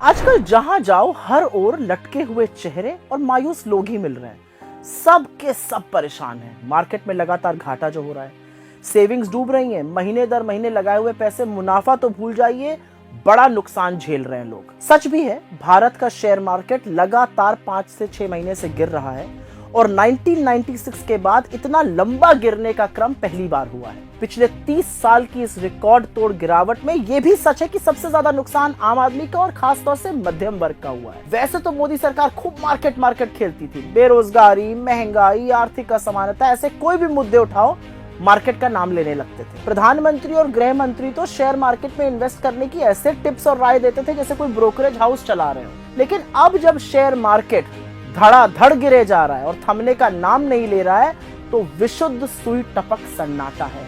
आजकल जहां जाओ हर ओर लटके हुए चेहरे और मायूस लोग ही मिल रहे हैं। सब के सब परेशान हैं। मार्केट में लगातार घाटा जो हो रहा है, सेविंग्स डूब रही हैं, महीने दर महीने लगाए हुए पैसे मुनाफा तो भूल जाइए, बड़ा नुकसान झेल रहे हैं लोग। सच भी है, भारत का शेयर मार्केट लगातार 5 से 6 महीने से गिर रहा है और 1996 के बाद इतना लंबा गिरने का क्रम पहली बार हुआ है। पिछले 30 साल की इस रिकॉर्ड तोड़ गिरावट में यह भी सच है कि सबसे ज्यादा नुकसान आम आदमी का और खासतौर से मध्यम वर्ग का हुआ है। वैसे तो मोदी सरकार खूब मार्केट खेलती थी। बेरोजगारी, महंगाई, आर्थिक असमानता, ऐसे कोई भी मुद्दे उठाओ मार्केट का नाम लेने लगते थे। प्रधानमंत्री और गृह मंत्री तो शेयर मार्केट में इन्वेस्ट करने की ऐसे टिप्स और राय देते थे जैसे कोई ब्रोकरेज हाउस चला रहे हो। लेकिन अब जब शेयर मार्केट धड़ाधड़ गिरे जा रहा है और थमने का नाम नहीं ले रहा है, तो विशुद्ध सुई टपक सन्नाटा है।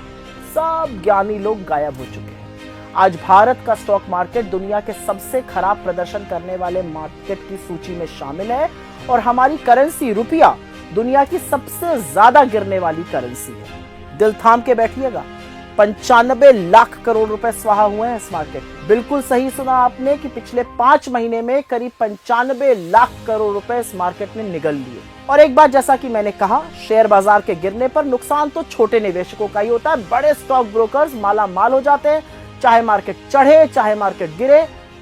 सब ज्ञानी लोग गायब हो चुके हैं। आज भारत का स्टॉक मार्केट दुनिया के सबसे खराब प्रदर्शन करने वाले मार्केट की सूची में शामिल है और हमारी करेंसी रुपया दुनिया की सबसे ज्यादा गिरने वाली करेंसी है। दिल थाम के बैठिएगा, 95 लाख करोड़ रुपए स्वाहा हुए हैं इस मार्केट। बिल्कुल सही सुना आपने कि पिछले 5 महीने में करीब 95 लाख करोड़ रुपए इस मार्केट ने निगल लिए। और एक बात, जैसा कि मैंने कहा, शेयर बाजार के गिरने पर नुकसान तो छोटे निवेशकों का ही होता है। बड़े स्टॉक ब्रोकर्स माला माल हो जाते हैं। चाहे मार्केट चढ़े चाहे मार्केट गिरे,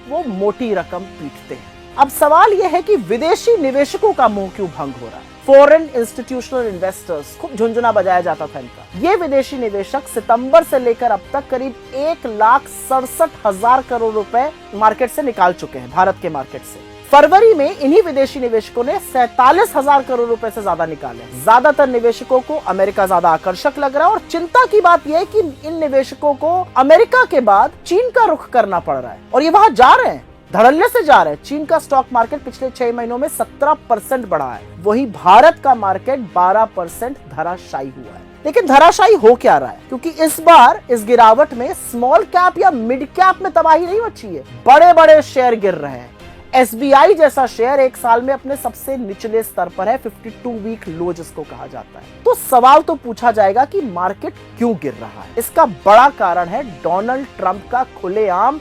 वो मोटी रकम पीटते हैं। अब सवाल यह है कि विदेशी निवेशकों का मुंह क्यों भंग हो रहा है। फॉरेन इंस्टीट्यूशनल इन्वेस्टर्स, खूब झुंझुना बजाया जाता था इनका। ये विदेशी निवेशक सितंबर से लेकर अब तक करीब 1,67,000 करोड़ रुपए मार्केट से निकाल चुके हैं, भारत के मार्केट से। फरवरी में इन्हीं विदेशी निवेशकों ने 47,000 करोड़ रुपए से ज्यादा निकाले। ज्यादातर निवेशकों को अमेरिका ज्यादा आकर्षक लग रहा है और चिंता की बात यह है कि इन निवेशकों को अमेरिका के बाद चीन का रुख करना पड़ रहा है और ये वहां जा रहे हैं, धड़ल्ले से जा रहे हैं। चीन का स्टॉक मार्केट पिछले 6 महीनों में 17% बढ़ा है, वहीं भारत का मार्केट 12% धराशायी हुआ है। लेकिन धराशायी हो क्या रहा है? क्योंकि इस बार इस गिरावट में स्मॉल कैप या मिड कैप में तबाही नहीं मची है, बड़े बड़े शेयर गिर रहे हैं। SBI जैसा शेयर एक साल में अपने सबसे निचले स्तर पर है, 52 वीक लो जिसको कहा जाता है। तो सवाल तो पूछा जाएगा कि मार्केट क्यों गिर रहा है। इसका बड़ा कारण है डोनाल्ड ट्रंप का खुलेआम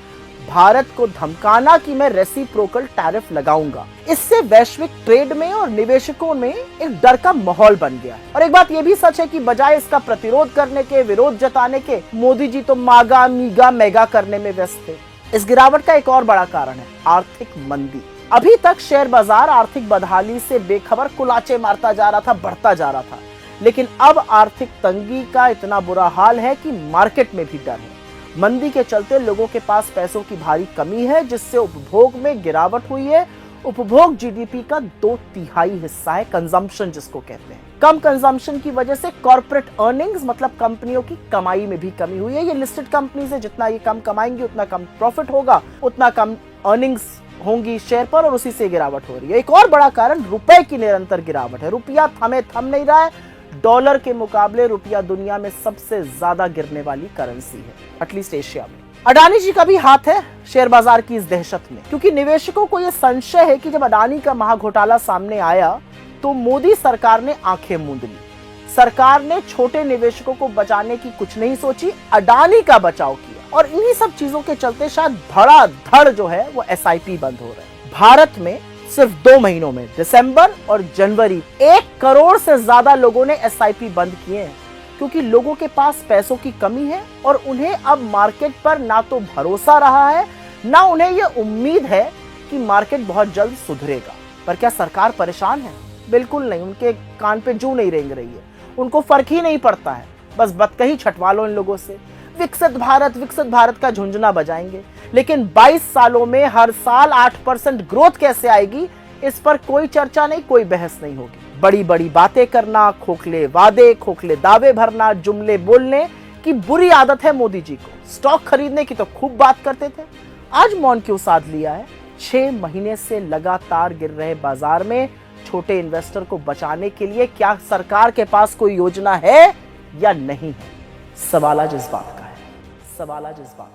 भारत को धमकाना कि मैं रेसिप्रोकल टैरिफ लगाऊंगा। इससे वैश्विक ट्रेड में और निवेशकों में एक डर का माहौल बन गया है। और एक बात यह भी सच है कि बजाय इसका प्रतिरोध करने के, विरोध जताने के, मोदी जी तो मागा मीगा मेगा करने में व्यस्त थे। इस गिरावट का एक और बड़ा कारण है आर्थिक मंदी। अभी तक शेयर बाजार आर्थिक बदहाली से बेखबर कुलाचे मारता जा रहा था, बढ़ता जा रहा था। लेकिन अब आर्थिक तंगी का इतना बुरा हाल है कि मार्केट में भी डर है। मंदी के चलते लोगों के पास पैसों की भारी कमी है, जिससे उपभोग में गिरावट हुई है। उपभोग जीडीपी का 2/3 हिस्सा है, कंजम्पशन जिसको कहते हैं। कम कंजम्पशन की वजह से कॉर्पोरेट अर्निंग्स, मतलब कंपनियों की कमाई में भी कमी हुई है। ये लिस्टेड कंपनीज है, जितना ये कम कमाएंगी उतना कम प्रॉफिट होगा, उतना कम अर्निंग्स होंगी शेयर पर, और उसी से गिरावट हो रही है। एक और बड़ा कारण रुपए की निरंतर गिरावट है। रुपया थम नहीं रहा है। डॉलर के मुकाबले रुपया दुनिया में सबसे ज्यादा गिरने वाली करेंसी है, एटलीस्ट एशिया में। अडानी जी का भी हाथ है शेयर बाजार की इस दहशत में, क्योंकि निवेशकों को यह संशय है कि जब अडानी का महाघोटाला सामने आया तो मोदी सरकार ने आंखें मूंद ली। सरकार ने छोटे निवेशकों को बचाने की कुछ नहीं सोची, अडानी का बचाव किया। और इन्हीं सब चीजों के चलते शायद धड़ाधड़ जो है वो SIP बंद हो रहा है। भारत में सिर्फ 2 महीनों में, दिसंबर और जनवरी, 1 करोड़ से ज्यादा लोगों ने SIP बंद किए हैं, क्योंकि लोगों के पास पैसों की कमी है और उन्हें अब मार्केट पर ना तो भरोसा रहा है, ना उन्हें यह उम्मीद है कि मार्केट बहुत जल्द सुधरेगा। पर क्या सरकार परेशान है? बिल्कुल नहीं। उनके कान पे जू नहीं रेंग रही है, उनको फर्क ही नहीं पड़ता है। बस बतकही छटवा लो इन लोगों से। विकसित भारत का झुंझुना बजाएंगे, लेकिन 22 सालों में हर साल 8% ग्रोथ कैसे आएगी, इस पर कोई चर्चा नहीं, कोई बहस नहीं होगी। बड़ी बड़ी बातें करना, खोखले वादे, खोखले दावे भरना, जुमले बोलने की बुरी आदत है मोदी जी को। स्टॉक खरीदने की तो खूब बात करते थे, आज मौन क्यों साध लिया है? 6 महीने से लगातार गिर रहे बाजार में छोटे इन्वेस्टर को बचाने के लिए क्या सरकार के पास कोई योजना है या नहीं है? सवाल आज इस बात का है, सवाल आज इस बात